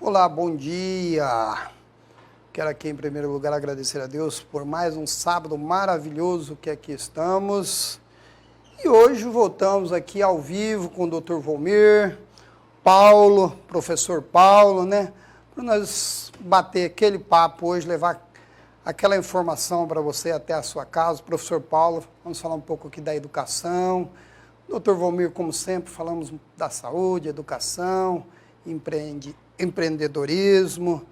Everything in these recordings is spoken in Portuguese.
Olá, bom dia. Quero aqui em primeiro lugar agradecer a Deus por mais um sábado maravilhoso que aqui estamos. E hoje voltamos aqui ao vivo com o Dr. Volmir, Paulo, professor Paulo, né? Para nós bater aquele papo hoje, levar aquela informação para você até a sua casa. Professor Paulo, vamos falar um pouco aqui da educação. Dr. Volmir, como sempre, falamos da saúde, educação, empreendedorismo,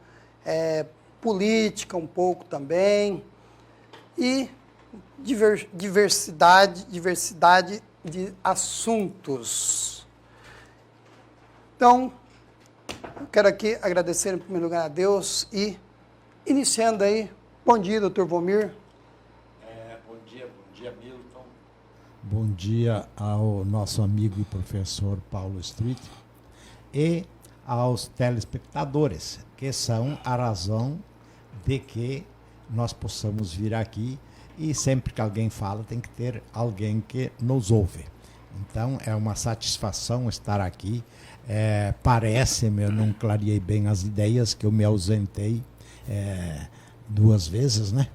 política um pouco também, e diversidade de assuntos. Então, eu quero aqui agradecer em primeiro lugar a Deus e iniciando aí, bom dia, Dr. Volmir. Bom dia, Milton. Bom dia ao nosso amigo e professor Paulo Street e aos telespectadores, que são a razão de que nós possamos vir aqui, e sempre que alguém fala tem que ter alguém que nos ouve. Então é uma satisfação estar aqui. Parece-me, eu não clareei bem as ideias, que eu me ausentei 2 vezes, né?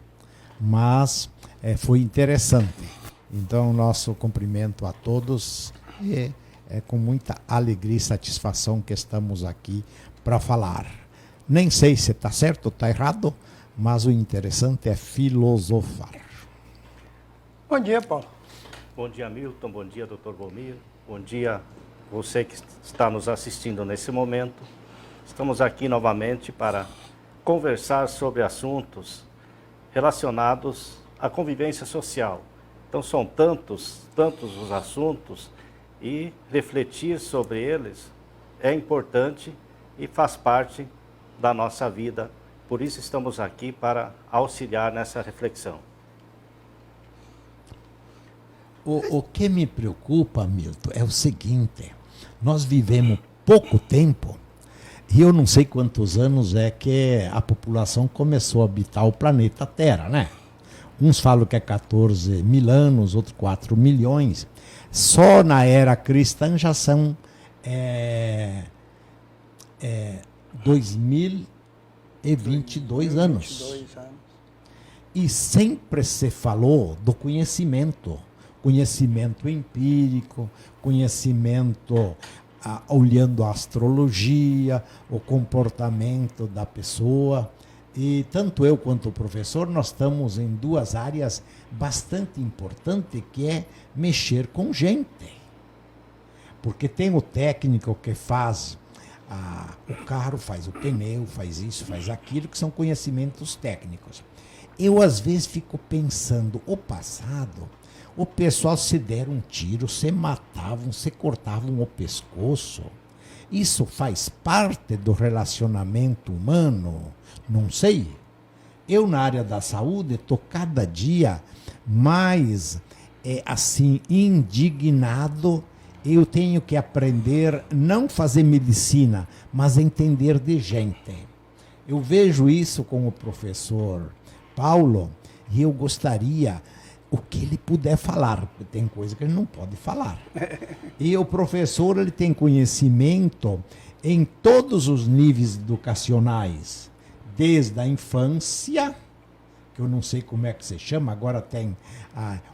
Mas foi interessante. Então nosso cumprimento a todos, e é com muita alegria e satisfação que estamos aqui para falar. Nem sei se está certo ou está errado, mas o interessante é filosofar. Bom dia, Paulo. Bom dia, Milton. Bom dia, Dr. Volmir. Bom dia, você que está nos assistindo nesse momento. Estamos aqui novamente para conversar sobre assuntos relacionados à convivência social. Então, são tantos os assuntos, e refletir sobre eles é importante e faz parte da nossa vida. Por isso estamos aqui para auxiliar nessa reflexão. O que me preocupa, Milton, é o seguinte: nós vivemos pouco tempo, e eu não sei quantos anos é que a população começou a habitar o planeta Terra, né? Uns falam que é 14 mil anos, outros 4 milhões. Só na era cristã já são 2022 anos. E sempre se falou do conhecimento empírico, conhecimento olhando a astrologia, o comportamento da pessoa. E tanto eu quanto o professor, nós estamos em 2 áreas bastante importantes, que é mexer com gente. Porque tem o técnico que faz o carro, faz o pneu, faz isso, faz aquilo, que são conhecimentos técnicos. Eu, às vezes, fico pensando, o passado, o pessoal se deram um tiro, se matavam, se cortavam o pescoço. Isso faz parte do relacionamento humano? Não sei. Eu, na área da saúde, estou cada dia mais indignado. Eu tenho que aprender, não fazer medicina, mas entender de gente. Eu vejo isso com o professor Paulo, e eu gostaria, o que ele puder falar, porque tem coisa que ele não pode falar. E o professor, ele tem conhecimento em todos os níveis educacionais, desde a infância, que eu não sei como é que se chama, agora tem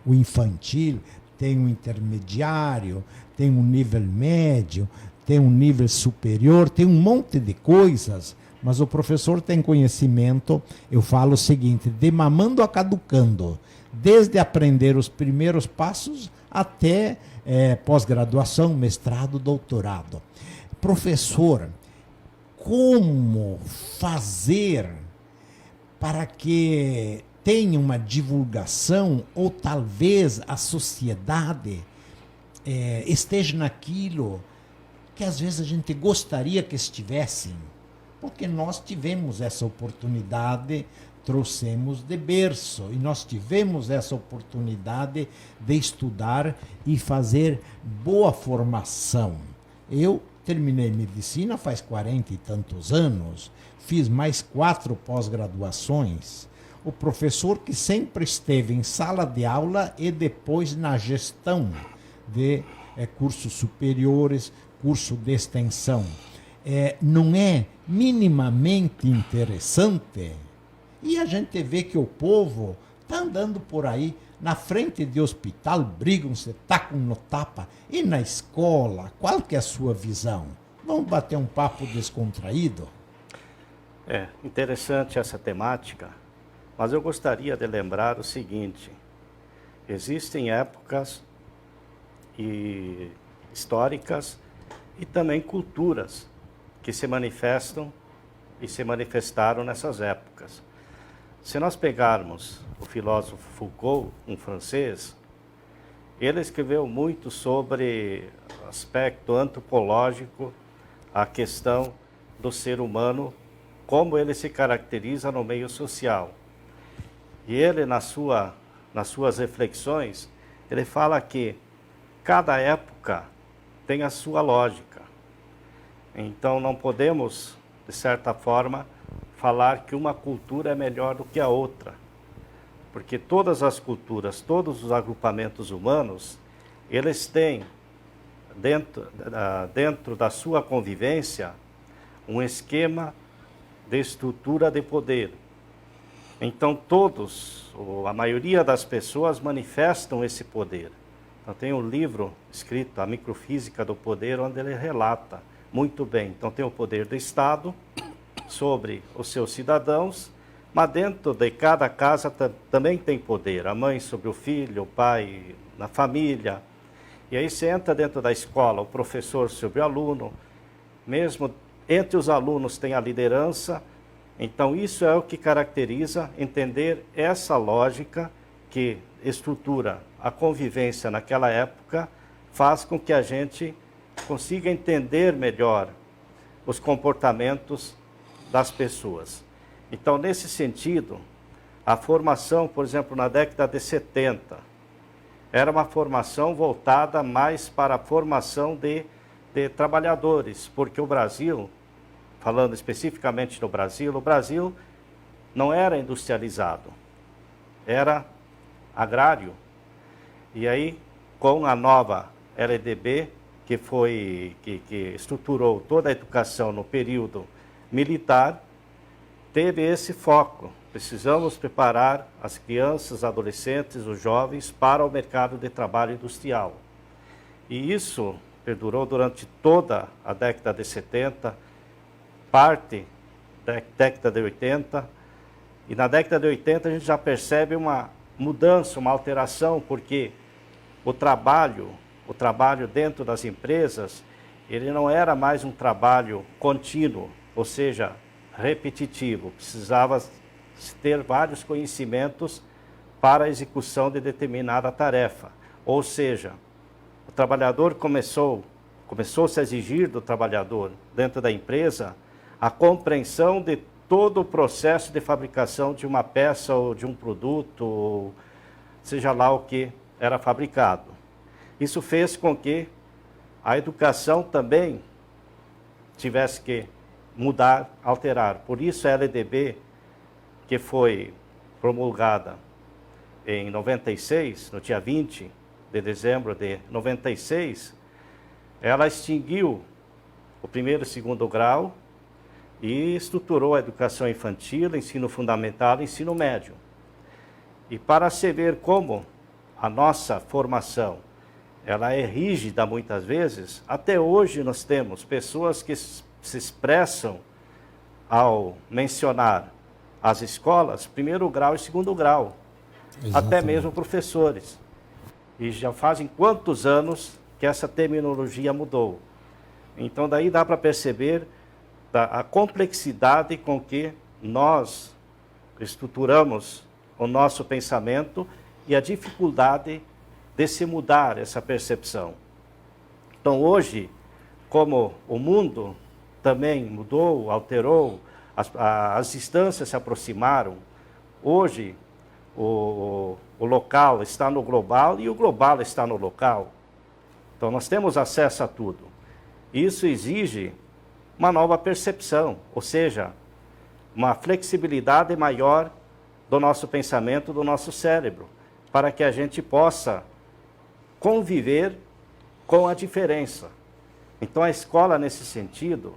o infantil, tem o intermediário, tem um nível médio, tem um nível superior, tem um monte de coisas, mas o professor tem conhecimento, eu falo o seguinte, de mamando a caducando, desde aprender os primeiros passos até pós-graduação, mestrado, doutorado. Professor, como fazer para que tenha uma divulgação, ou talvez a sociedade esteja naquilo que às vezes a gente gostaria que estivessem? Porque nós tivemos essa oportunidade, trouxemos de berço, e nós tivemos essa oportunidade de estudar e fazer boa formação. Eu terminei medicina faz 40 e tantos anos, fiz mais 4 pós-graduações. O professor que sempre esteve em sala de aula e depois na gestão de cursos superiores, curso de extensão. não é minimamente interessante? E a gente vê que o povo está andando por aí, na frente de hospital, brigam-se, tacam no tapa. E na escola, qual que é a sua visão? Vamos bater um papo descontraído? É interessante essa temática, mas eu gostaria de lembrar o seguinte: existem épocas históricas e também culturas que se manifestam e se manifestaram nessas épocas. Se nós pegarmos o filósofo Foucault, um francês, ele escreveu muito sobre o aspecto antropológico, a questão do ser humano, como ele se caracteriza no meio social. E ele, nas suas reflexões, ele fala que cada época tem a sua lógica. Então não podemos, de certa forma, falar que uma cultura é melhor do que a outra. Porque todas as culturas, todos os agrupamentos humanos, eles têm, dentro da sua convivência, um esquema de estrutura de poder. Então a maioria das pessoas manifestam esse poder. Então tem um livro escrito, A Microfísica do Poder, onde ele relata muito bem. Então tem o poder do Estado sobre os seus cidadãos, mas dentro de cada casa também tem poder. A mãe sobre o filho, o pai na família. E aí você entra dentro da escola, o professor sobre o aluno. Mesmo entre os alunos tem a liderança. Então isso é o que caracteriza entender essa lógica que estrutura a convivência naquela época, faz com que a gente consiga entender melhor os comportamentos das pessoas. Então, nesse sentido, a formação, por exemplo, na década de 70, era uma formação voltada mais para a formação de trabalhadores, porque o Brasil, falando especificamente no Brasil, o Brasil não era industrializado, era agrário. E aí, com a nova LDB, que estruturou toda a educação no período militar, teve esse foco. Precisamos preparar as crianças, adolescentes, os jovens para o mercado de trabalho industrial. E isso perdurou durante toda a década de 70, parte da década de 80. E na década de 80 a gente já percebe uma mudança, uma alteração, porque o trabalho dentro das empresas, ele não era mais um trabalho contínuo, ou seja, repetitivo. Precisava ter vários conhecimentos para a execução de determinada tarefa. Ou seja, o trabalhador começou-se a exigir do trabalhador dentro da empresa a compreensão de todo o processo de fabricação de uma peça ou de um produto, ou seja lá o que era fabricado. Isso fez com que a educação também tivesse que mudar, alterar. Por isso a LDB, que foi promulgada em 96, no dia 20 de dezembro de 96, ela extinguiu o primeiro e segundo grau e estruturou a educação infantil, ensino fundamental e ensino médio. E para se ver como a nossa formação ela é rígida muitas vezes, até hoje nós temos pessoas que se expressam ao mencionar as escolas, primeiro grau e segundo grau, até mesmo professores. E já fazem quantos anos que essa terminologia mudou. Então daí dá para perceber a complexidade com que nós estruturamos o nosso pensamento e a dificuldade de se mudar essa percepção. Então hoje, como o mundo também mudou, alterou, as distâncias se aproximaram, hoje o local está no global e o global está no local. Então nós temos acesso a tudo. Isso exige uma nova percepção, ou seja, uma flexibilidade maior do nosso pensamento, do nosso cérebro, para que a gente possa conviver com a diferença. Então a escola, nesse sentido,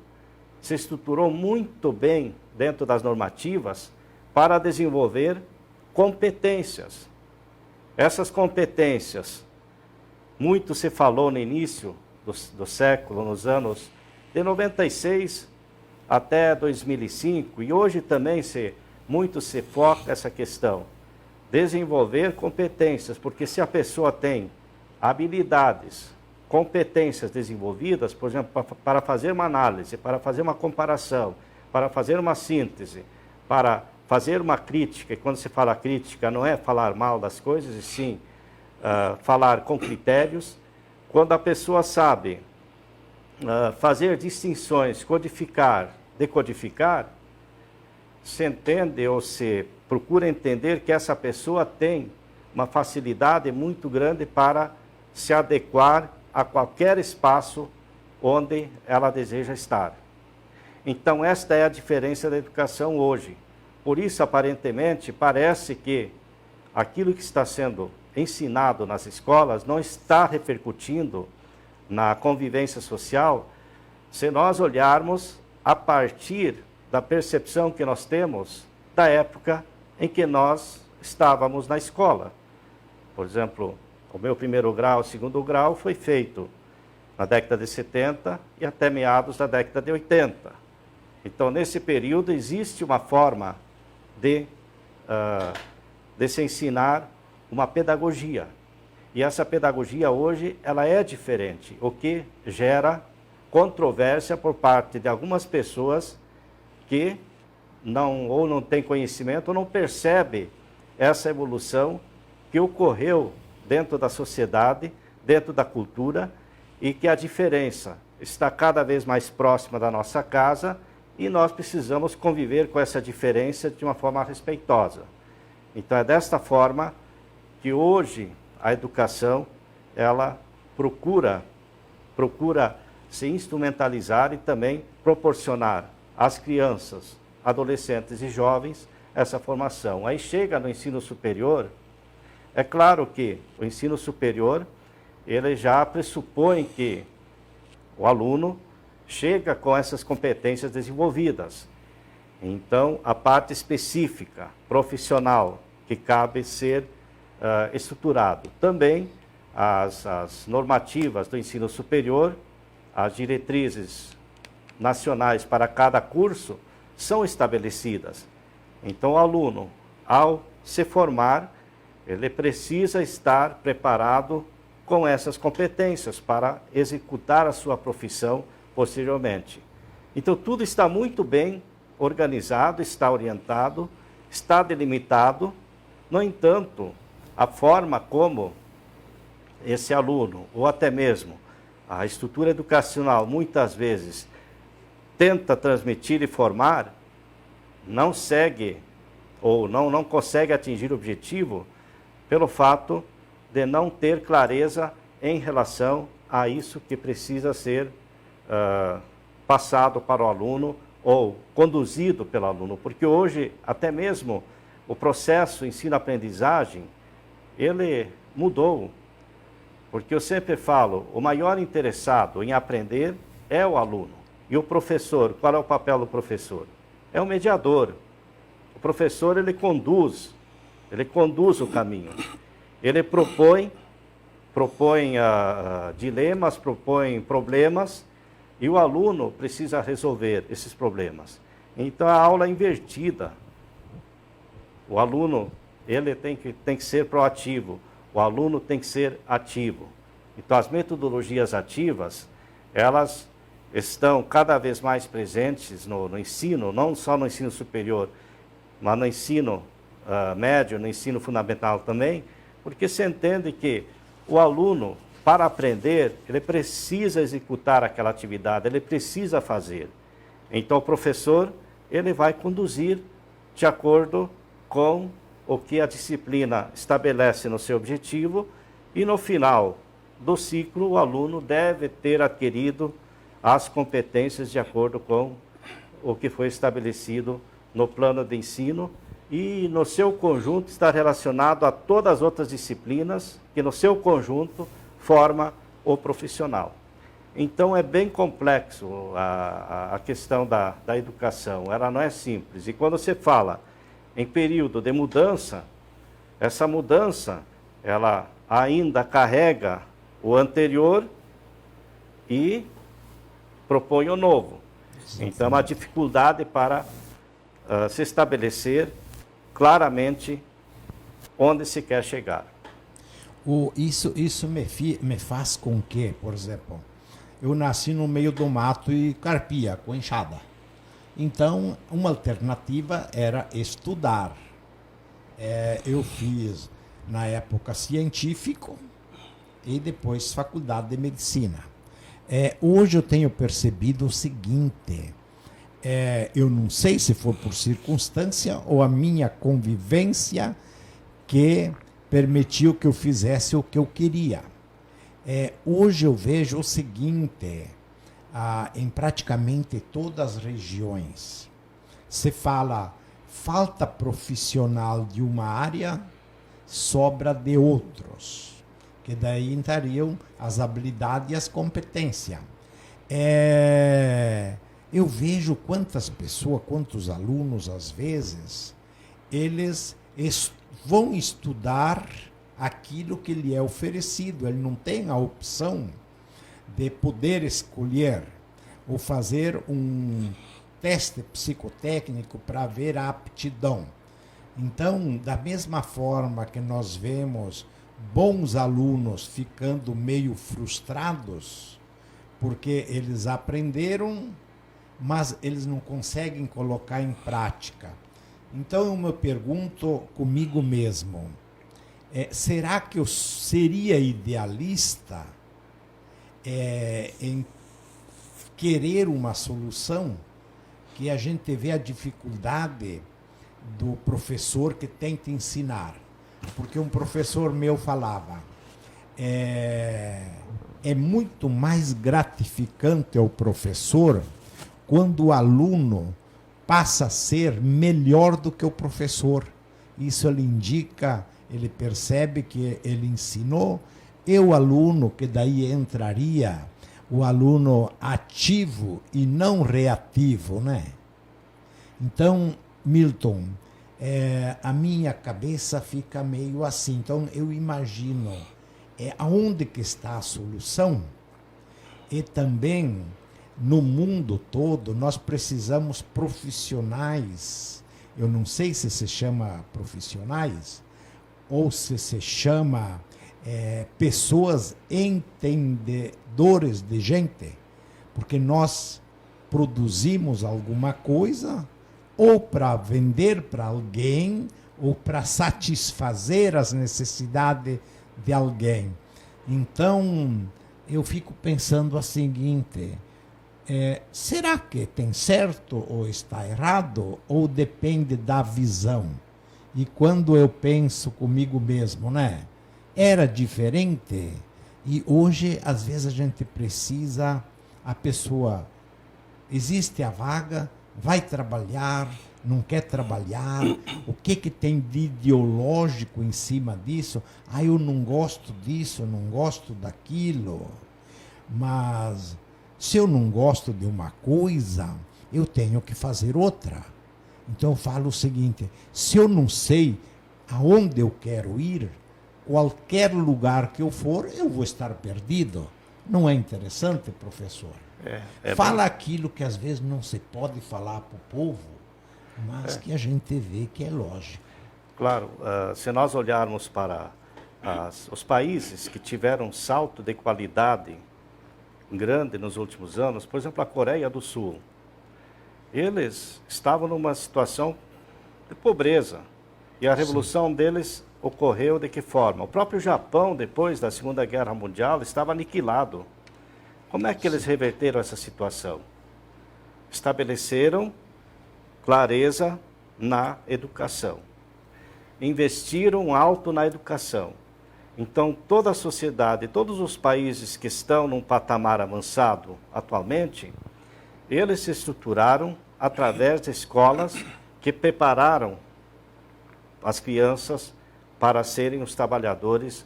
se estruturou muito bem dentro das normativas para desenvolver competências. Essas competências, muito se falou no início do século, nos anos de 96 até 2005, e hoje também muito se foca essa questão. Desenvolver competências, porque se a pessoa tem habilidades, competências desenvolvidas, por exemplo, para fazer uma análise, para fazer uma comparação, para fazer uma síntese, para fazer uma crítica, e quando se fala crítica não é falar mal das coisas, e sim falar com critérios. Quando a pessoa sabe fazer distinções, codificar, decodificar, se entende ou se procura entender que essa pessoa tem uma facilidade muito grande para se adequar a qualquer espaço onde ela deseja estar. Então, esta é a diferença da educação hoje. Por isso, aparentemente, parece que aquilo que está sendo ensinado nas escolas não está repercutindo na convivência social, se nós olharmos a partir da percepção que nós temos da época em que nós estávamos na escola. Por exemplo, o meu primeiro grau, segundo grau, foi feito na década de 70 e até meados da década de 80. Então, nesse período, existe uma forma de se ensinar uma pedagogia. E essa pedagogia hoje, ela é diferente, o que gera controvérsia por parte de algumas pessoas que não têm conhecimento ou não percebem essa evolução que ocorreu dentro da sociedade, dentro da cultura, e que a diferença está cada vez mais próxima da nossa casa e nós precisamos conviver com essa diferença de uma forma respeitosa. Então é desta forma que hoje a educação, ela procura se instrumentalizar e também proporcionar às crianças, adolescentes e jovens essa formação. Aí chega no ensino superior, é claro que o ensino superior, ele já pressupõe que o aluno chega com essas competências desenvolvidas. Então, a parte específica, profissional, que cabe ser estruturado. Também as normativas do ensino superior, as diretrizes nacionais para cada curso são estabelecidas. Então, o aluno, ao se formar, ele precisa estar preparado com essas competências para executar a sua profissão posteriormente. Então, tudo está muito bem organizado, está orientado, está delimitado. No entanto, a forma como esse aluno, ou até mesmo a estrutura educacional, muitas vezes, tenta transmitir e formar, não segue ou não consegue atingir o objetivo pelo fato de não ter clareza em relação a isso que precisa ser passado para o aluno ou conduzido pelo aluno. Porque hoje, até mesmo, o processo ensino-aprendizagem, ele mudou. Porque eu sempre falo, o maior interessado em aprender é o aluno. E o professor, qual é o papel do professor? É o mediador. O professor, ele conduz o caminho. Ele propõe dilemas, propõe problemas, e o aluno precisa resolver esses problemas. Então, a aula é invertida. O aluno, ele tem que ser proativo. O aluno tem que ser ativo. Então, as metodologias ativas, elas estão cada vez mais presentes no ensino, não só no ensino superior, mas no ensino médio, no ensino fundamental também, porque se entende que o aluno, para aprender, ele precisa executar aquela atividade, ele precisa fazer. Então, o professor, ele vai conduzir de acordo com o que a disciplina estabelece no seu objetivo, e no final do ciclo, o aluno deve ter adquirido as competências de acordo com o que foi estabelecido no plano de ensino, e no seu conjunto está relacionado a todas as outras disciplinas que no seu conjunto forma o profissional. Então é bem complexo a questão da educação, ela não é simples. E quando você fala em período de mudança, essa mudança, ela ainda carrega o anterior e propõe o novo. Então, a dificuldade para se estabelecer claramente onde se quer chegar. Isso me faz com que, por exemplo, eu nasci no meio do mato e carpia com enxada. Então, uma alternativa era estudar. Eu fiz, na época, científico e depois faculdade de medicina. Hoje eu tenho percebido o seguinte, eu não sei se foi por circunstância ou a minha convivência que permitiu que eu fizesse o que eu queria. Hoje eu vejo o seguinte, em praticamente todas as regiões, se fala falta profissional de uma área, sobra de outros, que daí entrariam as habilidades e as competências. Eu vejo quantas pessoas, quantos alunos, às vezes, eles vão estudar aquilo que lhe é oferecido. Ele não tem a opção de poder escolher ou fazer um teste psicotécnico para ver a aptidão. Então, da mesma forma que nós vemos bons alunos ficando meio frustrados, porque eles aprenderam, mas eles não conseguem colocar em prática. Então, eu me pergunto comigo mesmo, será que eu seria idealista em querer uma solução que a gente vê a dificuldade do professor que tenta ensinar? Porque um professor meu falava, é muito mais gratificante ao professor quando o aluno passa a ser melhor do que o professor. Isso ele indica, ele percebe que ele ensinou, e o aluno, que daí entraria o aluno ativo e não reativo, né? Então, Milton, a minha cabeça fica meio assim. Então, eu imagino aonde que está a solução, e também no mundo todo nós precisamos profissionais. Eu não sei se chama profissionais ou se chama pessoas entendedores de gente, porque nós produzimos alguma coisa ou para vender para alguém ou para satisfazer as necessidades de alguém. Então, eu fico pensando o seguinte, será que tem certo ou está errado, ou depende da visão? E quando eu penso comigo mesmo, né? Era diferente, e hoje, às vezes, a gente precisa, a pessoa, existe a vaga, vai trabalhar, não quer trabalhar, o que tem de ideológico em cima disso? Eu não gosto disso, eu não gosto daquilo. Mas se eu não gosto de uma coisa, eu tenho que fazer outra. Então eu falo o seguinte, se eu não sei aonde eu quero ir, qualquer lugar que eu for, eu vou estar perdido. Não é interessante, professor? Fala aquilo que às vezes não se pode falar para o povo, mas que a gente vê que é lógico. Claro, se nós olharmos para os países que tiveram um salto de qualidade grande nos últimos anos, por exemplo, a Coreia do Sul, eles estavam numa situação de pobreza, e a revolução deles ocorreu de que forma? O próprio Japão, depois da Segunda Guerra Mundial, estava aniquilado. Como é que eles reverteram essa situação? Estabeleceram clareza na educação. Investiram alto na educação. Então, toda a sociedade, todos os países que estão num patamar avançado atualmente, eles se estruturaram através de escolas que prepararam as crianças para serem os trabalhadores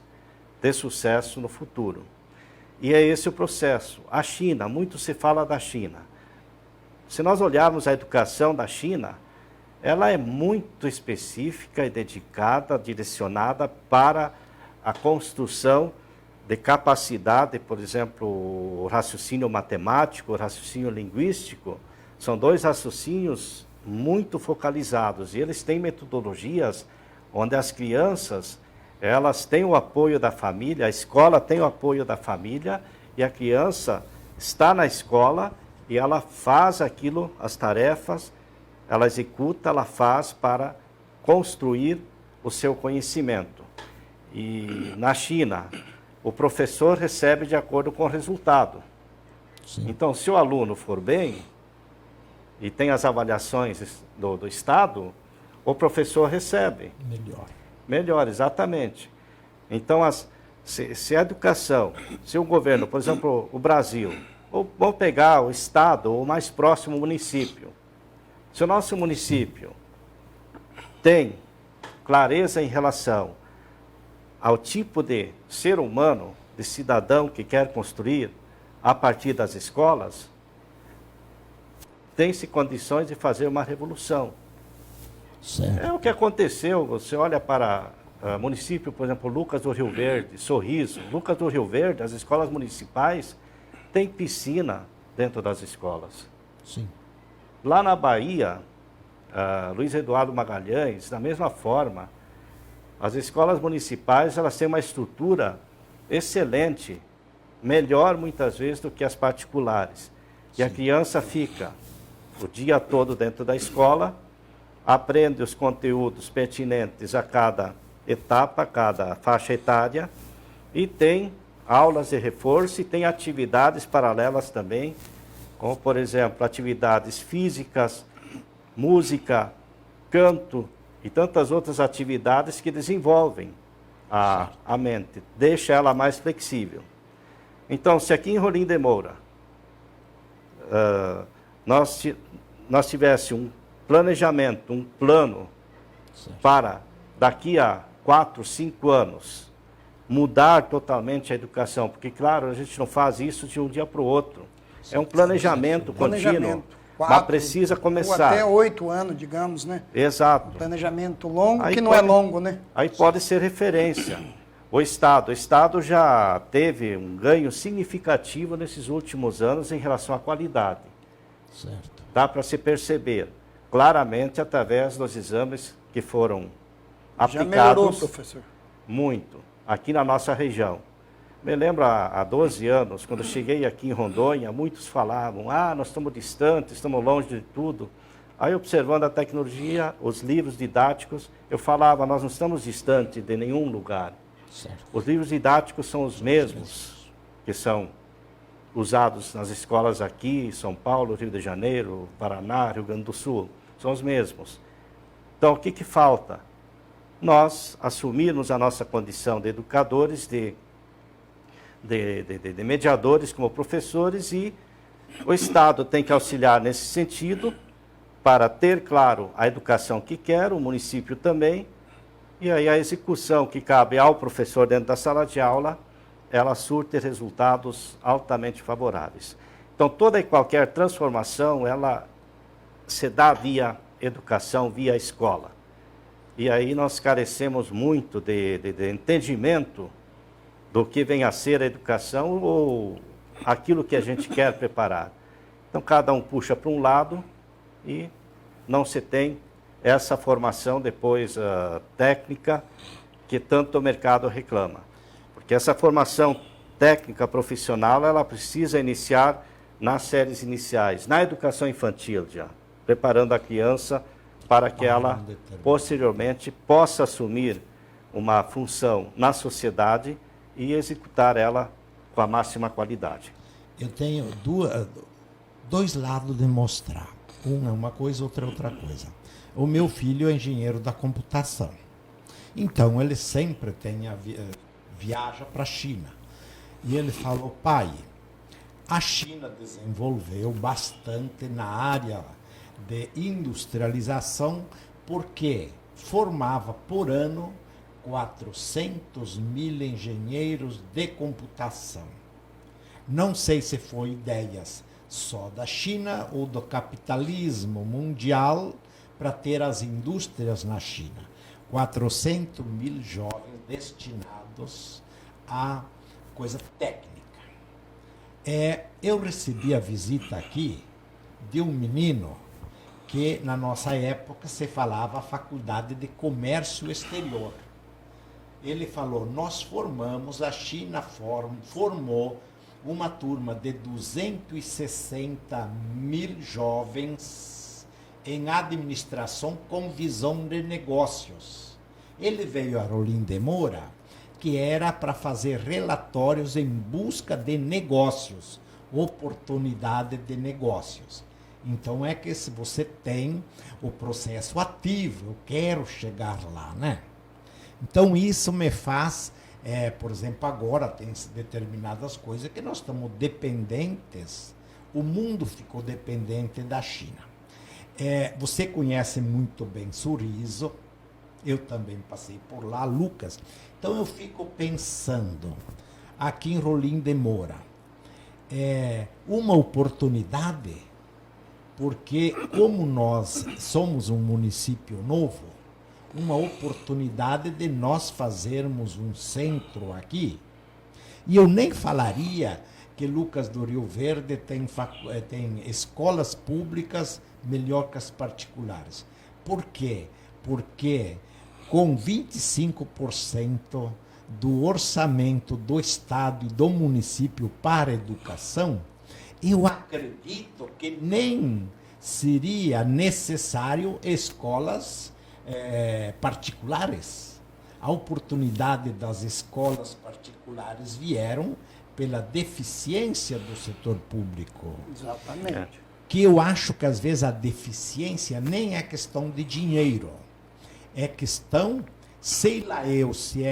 de sucesso no futuro. E é esse o processo. A China, muito se fala da China. Se nós olharmos a educação da China, ela é muito específica e dedicada, direcionada para a construção de capacidade, por exemplo, o raciocínio matemático, o raciocínio linguístico, são dois raciocínios muito focalizados. E eles têm metodologias onde as crianças, elas têm o apoio da família, a escola tem o apoio da família, e a criança está na escola e ela faz aquilo, as tarefas, ela executa, ela faz para construir o seu conhecimento. E na China, o professor recebe de acordo com o resultado. Sim. Então, se o aluno for bem, e tem as avaliações do Estado, o professor recebe. Melhor. Melhor, exatamente. Então, se a educação, se o governo, por exemplo, o Brasil, ou vamos pegar o Estado, ou o mais próximo município, se o nosso município tem clareza em relação ao tipo de ser humano, de cidadão que quer construir a partir das escolas, tem-se condições de fazer uma revolução. Certo. É o que aconteceu, você olha para município, por exemplo, Lucas do Rio Verde, Sorriso. Lucas do Rio Verde, as escolas municipais têm piscina dentro das escolas. Sim. Lá na Bahia, Luiz Eduardo Magalhães, da mesma forma, as escolas municipais, elas têm uma estrutura excelente, melhor muitas vezes do que as particulares. E a criança fica o dia todo dentro da escola, aprende os conteúdos pertinentes a cada etapa, a cada faixa etária, e tem aulas de reforço e tem atividades paralelas também, como, por exemplo, atividades físicas, música, canto e tantas outras atividades que desenvolvem a mente, deixa ela mais flexível. Então, se aqui em Rolim de Moura nós tivéssemos um planejamento, um plano para daqui a 4, 5 anos mudar totalmente a educação, porque, claro, a gente não faz isso de um dia para o outro. É um planejamento contínuo, mas precisa começar. Ou até 8 anos, digamos, né? Exato. Um planejamento longo, Aí que não é longo, né? Aí pode ser referência. O Estado já teve um ganho significativo nesses últimos anos em relação à qualidade. Certo. Dá para se perceber claramente através dos exames que foram Já melhorou, aplicados professor. muito aqui na nossa região. Me lembro há 12 anos, quando eu cheguei aqui em Rondônia, muitos falavam, nós estamos distantes, estamos longe de tudo. Aí, observando a tecnologia, os livros didáticos, eu falava, nós não estamos distantes de nenhum lugar. Certo. Os livros didáticos são os mesmos que são usados nas escolas aqui, em São Paulo, Rio de Janeiro, Paraná, Rio Grande do Sul. São os mesmos. Então, o que falta? Nós assumirmos a nossa condição de educadores, de mediadores como professores, e o Estado tem que auxiliar nesse sentido para ter, claro, a educação que quer, o município também, e aí a execução que cabe ao professor dentro da sala de aula, ela surte resultados altamente favoráveis. Então, toda e qualquer transformação, ela se dá via educação, via escola. E aí nós carecemos muito de entendimento do que vem a ser a educação ou aquilo que a gente quer preparar. Então, cada um puxa para um lado e não se tem essa formação depois técnica que tanto o mercado reclama. Porque essa formação técnica profissional, ela precisa iniciar nas séries iniciais, na educação infantil já, preparando a criança para que ela, posteriormente, possa assumir uma função na sociedade e executar ela com a máxima qualidade. Eu tenho dois lados de mostrar. Um é uma coisa, outra é outra coisa. O meu filho é engenheiro da computação. Então, ele sempre viaja para a China. E ele falou, pai, a China desenvolveu bastante na área de industrialização, porque formava por ano 400 mil engenheiros de computação. Não sei se foi ideias só da China ou do capitalismo mundial para ter as indústrias na China. 400 mil jovens destinados a coisa técnica. Eu recebi a visita aqui de um menino que na nossa época se falava Faculdade de Comércio Exterior. Ele falou, nós formamos, a China formou uma turma de 260 mil jovens em administração com visão de negócios. Ele veio a Rolim de Moura, que era para fazer relatórios em busca de negócios, oportunidade de negócios. Então é que se você tem o processo ativo, eu quero chegar lá, né? Então isso me faz, por exemplo, agora tem determinadas coisas que nós estamos dependentes, o mundo ficou dependente da China. Você conhece muito bem Sorriso, eu também passei por lá, Lucas. Então eu fico pensando, aqui em Rolim de Moura, uma oportunidade, porque como nós somos um município novo, uma oportunidade de nós fazermos um centro aqui. E eu nem falaria que Lucas do Rio Verde tem escolas públicas melhor que as particulares. Por quê? Porque com 25% do orçamento do Estado e do município para a educação, eu acredito que nem seria necessário escolas particulares. A oportunidade das escolas particulares vieram pela deficiência do setor público. Exatamente. Que eu acho que às vezes a deficiência nem é questão de dinheiro, é questão, sei lá eu, se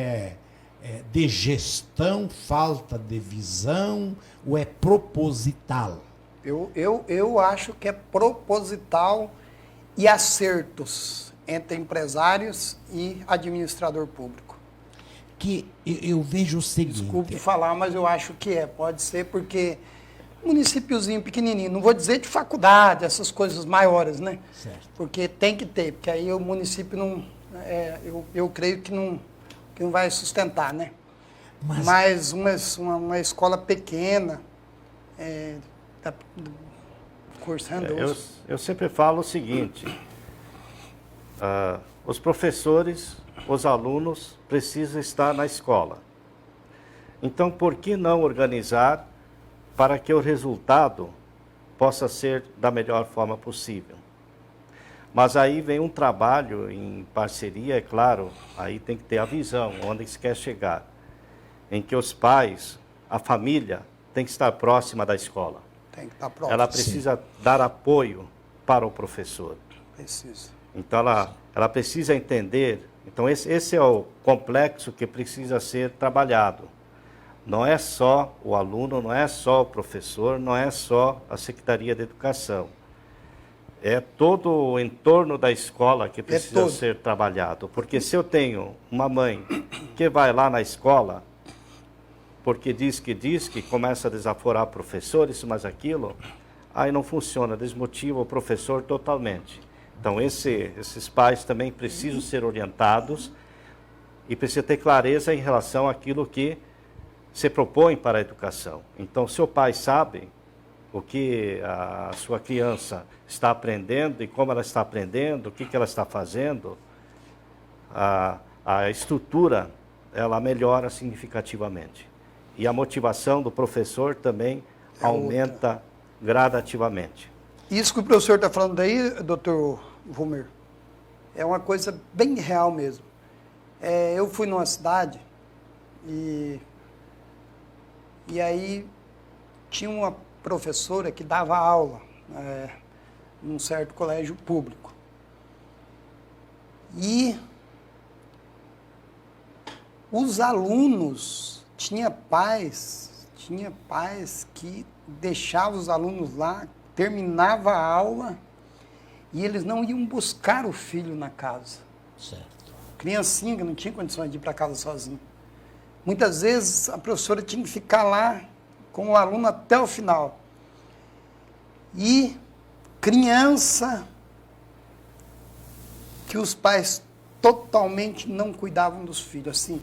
de gestão, falta de visão ou é proposital. Eu acho que é proposital e acertos entre empresários e administrador público. Que eu vejo o seguinte... Desculpe falar, mas eu acho que pode ser porque municípiozinho pequenininho, não vou dizer de faculdade, essas coisas maiores, né? Certo. Porque tem que ter, porque aí o município não... eu creio que não vai sustentar, né? Mas uma escola pequena, cursando... Eu sempre falo o seguinte, os professores, os alunos precisam estar na escola. Então, por que não organizar para que o resultado possa ser da melhor forma possível? Mas aí vem um trabalho em parceria, é claro, aí tem que ter a visão, onde se quer chegar, em que os pais, a família, tem que estar próxima da escola. Tem que estar próxima. Ela precisa dar apoio para o professor. Precisa. Então, ela precisa entender. Então, esse é o complexo que precisa ser trabalhado. Não é só o aluno, não é só o professor, não é só a Secretaria de Educação. É todo o entorno da escola que precisa ser trabalhado. Porque se eu tenho uma mãe que vai lá na escola, porque diz que começa a desaforar professores, mas aquilo, aí não funciona, desmotiva o professor totalmente. Então, esses pais também precisam ser orientados e precisam ter clareza em relação àquilo que se propõe para a educação. Então, se o pai sabe o que a sua criança está aprendendo e como ela está aprendendo, o que ela está fazendo, a estrutura ela melhora significativamente. E a motivação do professor também aumenta gradativamente. Isso que o professor está falando aí, doutor Vomir, é uma coisa bem real mesmo. Eu fui numa cidade e aí tinha uma professora que dava aula num certo colégio público. E os alunos, tinha pais que deixavam os alunos lá, terminava a aula e eles não iam buscar o filho na casa. Certo. Criancinha que não tinha condições de ir para casa sozinho. Muitas vezes a professora tinha que ficar lá com o aluno até o final. E criança que os pais totalmente não cuidavam dos filhos. Assim,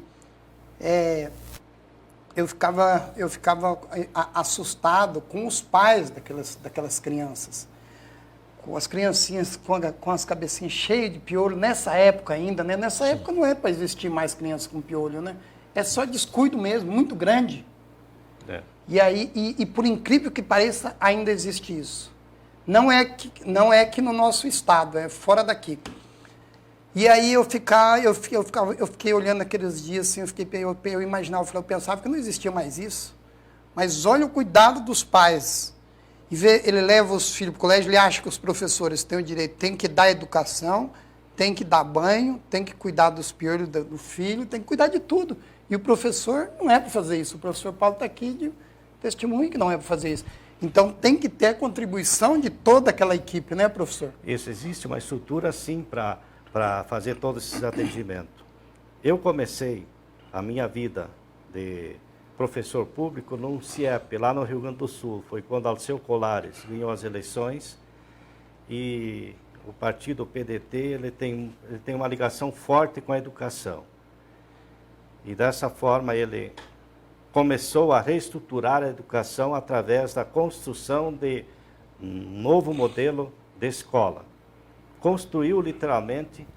eu ficava assustado com os pais daquelas crianças. Com as criancinhas com as cabecinhas cheias de piolho, nessa época ainda, né? Nessa época não é para existir mais crianças com piolho, né? É só descuido mesmo, muito grande. É. E aí, e por incrível que pareça, ainda existe isso. Não é que no nosso estado, é fora daqui. E aí eu fiquei olhando aqueles dias, assim, eu imaginava, eu pensava que não existia mais isso. Mas olha o cuidado dos pais. E ele leva os filhos para o colégio, ele acha que os professores têm o direito, tem que dar educação, tem que dar banho, tem que cuidar dos piolhos do filho, tem que cuidar de tudo. E o professor não é para fazer isso. O professor Paulo está aqui de testemunho que não é para fazer isso. Então tem que ter a contribuição de toda aquela equipe, né, professor? Isso, existe uma estrutura, sim, para fazer todos esses atendimentos. Eu comecei a minha vida de professor público num CIEP, lá no Rio Grande do Sul. Foi quando Alceu Colares ganhou as eleições e o partido PDT ele tem uma ligação forte com a educação. E dessa forma ele começou a reestruturar a educação através da construção de um novo modelo de escola. Construiu literalmente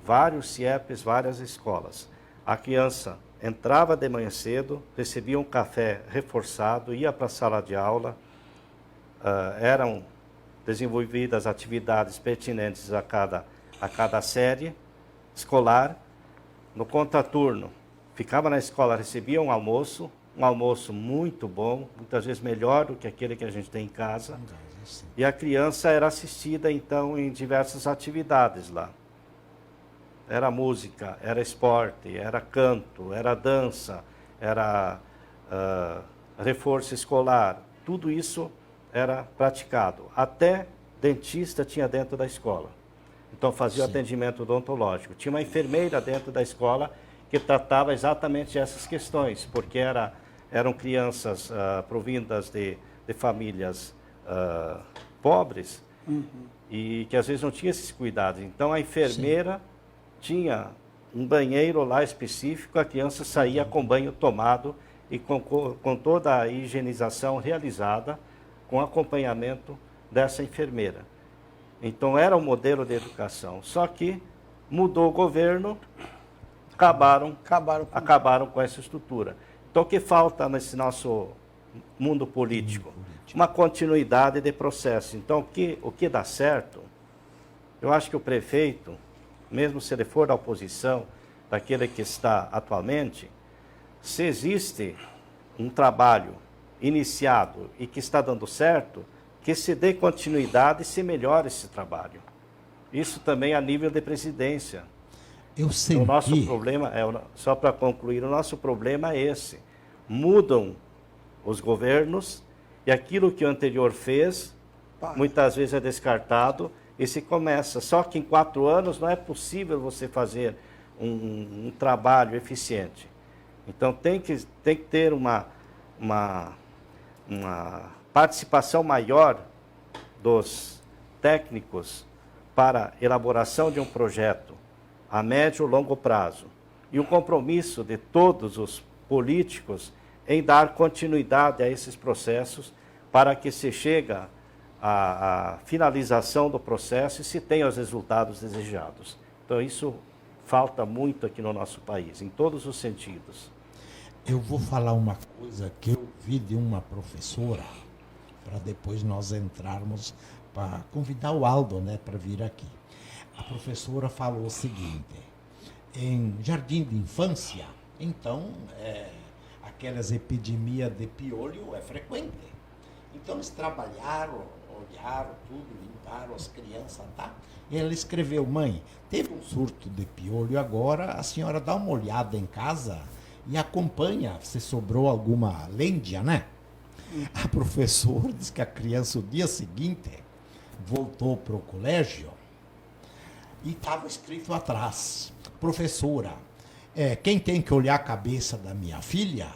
vários CIEPs, várias escolas. A criança entrava de manhã cedo, recebia um café reforçado, ia para a sala de aula, eram desenvolvidas atividades pertinentes a cada série escolar. No contraturno, ficava na escola, recebia um almoço muito bom, muitas vezes melhor do que aquele que a gente tem em casa. E a criança era assistida, então, em diversas atividades lá. Era música, era esporte, era canto, era dança, era reforço escolar. Tudo isso era praticado. Até dentista tinha dentro da escola. Então fazia o atendimento odontológico. Tinha uma enfermeira dentro da escola que tratava exatamente essas questões, porque eram crianças provindas de famílias pobres e que às vezes não tinham esses cuidados. Então a enfermeira tinha um banheiro lá específico, a criança saía com banho tomado e com toda a higienização realizada, com acompanhamento dessa enfermeira. Então era um modelo de educação. Só que mudou o governo, acabaram com essa estrutura. Então o que falta nesse nosso mundo político? Uma continuidade de processo. Então o que dá certo, eu acho que o prefeito, mesmo se ele for da oposição, daquele que está atualmente, se existe um trabalho iniciado e que está dando certo, que se dê continuidade e se melhore esse trabalho. Isso também a nível de presidência. Eu senti... O nosso problema, só para concluir, o nosso problema é esse. Mudam os governos e aquilo que o anterior fez, muitas vezes é descartado, e se começa. Só que em 4 anos não é possível você fazer um trabalho eficiente. Então tem que ter uma participação maior dos técnicos para elaboração de um projeto a médio e longo prazo. E o compromisso de todos os políticos em dar continuidade a esses processos para que se chegue a finalização do processo e se tenha os resultados desejados. Então isso falta muito aqui no nosso país, em todos os sentidos. Eu vou falar uma coisa que eu vi de uma professora, para depois nós entrarmos, para convidar o Aldo, né, para vir aqui. A professora falou o seguinte: em jardim de infância, então, aquelas epidemias de piolho é frequente. Então eles trabalharam, olharam tudo, limparam as crianças, tá? E ela escreveu: mãe, teve um surto de piolho agora, a senhora dá uma olhada em casa e acompanha se sobrou alguma lêndia, né? A professora disse que a criança, o dia seguinte, voltou para o colégio e estava escrito atrás: professora, quem tem que olhar a cabeça da minha filha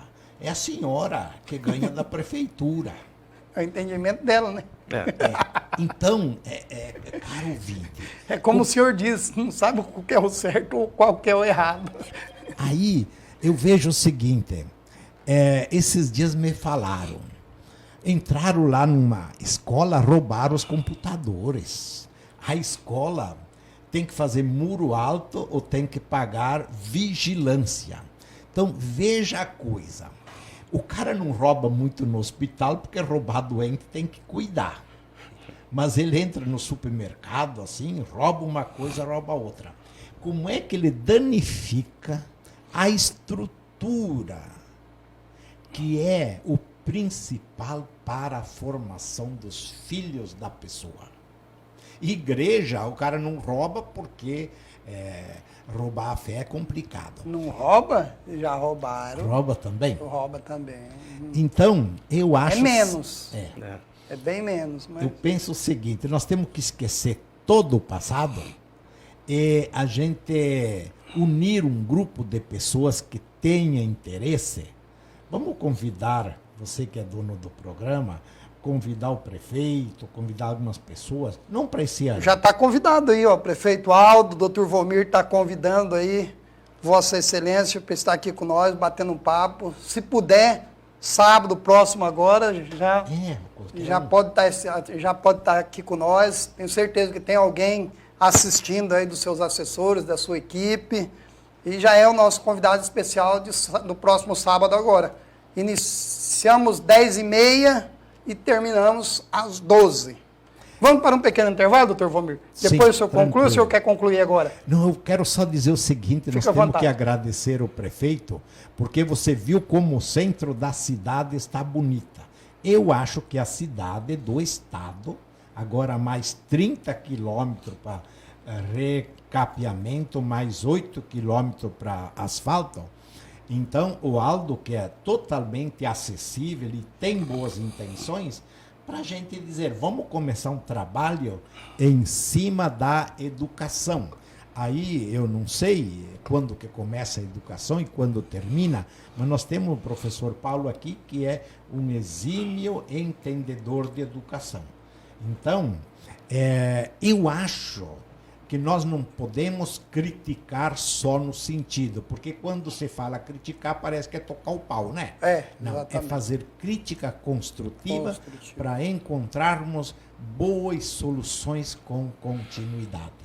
é a senhora que ganha da prefeitura. É o entendimento dela, né? Então, caro ouvinte, É como o senhor diz, não sabe o que é o certo ou qual que é o errado. aí eu vejo o seguinte, esses dias me falaram, entraram lá numa escola, roubaram os computadores. A escola tem que fazer muro alto ou tem que pagar vigilância. Então, veja a coisa. O cara não rouba muito no hospital, porque roubar doente tem que cuidar. Mas ele entra no supermercado, assim, rouba uma coisa, rouba outra. Como é que ele danifica a estrutura, que é o principal para a formação dos filhos da pessoa? Igreja, o cara não rouba porque roubar a fé é complicado. Não rouba? Já roubaram. Rouba também? Rouba também. Então, eu acho... É menos. É. É bem menos. Mas... Eu penso o seguinte, nós temos que esquecer todo o passado e a gente unir um grupo de pessoas que tenha interesse. Vamos convidar, você que é dono do programa, convidar o prefeito, convidar algumas pessoas, não para esse ano. Já está convidado aí, ó, prefeito Aldo, doutor Volmir está convidando aí, Vossa Excelência, para estar aqui com nós, batendo um papo. Se puder, sábado próximo agora, já pode estar aqui com nós. Tenho certeza que tem alguém assistindo aí dos seus assessores, da sua equipe. E já é o nosso convidado especial do próximo sábado agora. Iniciamos 10h30 e terminamos às 12h. Vamos para um pequeno intervalo, doutor Volmir? Depois o senhor conclui ou o senhor quer concluir agora? Não, eu quero só dizer o seguinte, nós temos que agradecer o prefeito, porque você viu como o centro da cidade está bonita. Eu acho que a cidade do estado, agora mais 30 quilômetros para recapeamento, mais 8 quilômetros para asfalto. Então, o Aldo, que é totalmente acessível e tem boas intenções, para a gente dizer, vamos começar um trabalho em cima da educação. Aí, eu não sei quando que começa a educação e quando termina, mas nós temos o professor Paulo aqui, que é um exímio entendedor de educação. Então, eu acho que nós não podemos criticar só no sentido, porque quando você fala criticar, parece que é tocar o pau, né? Não, exatamente. É fazer crítica construtiva para encontrarmos boas soluções com continuidade.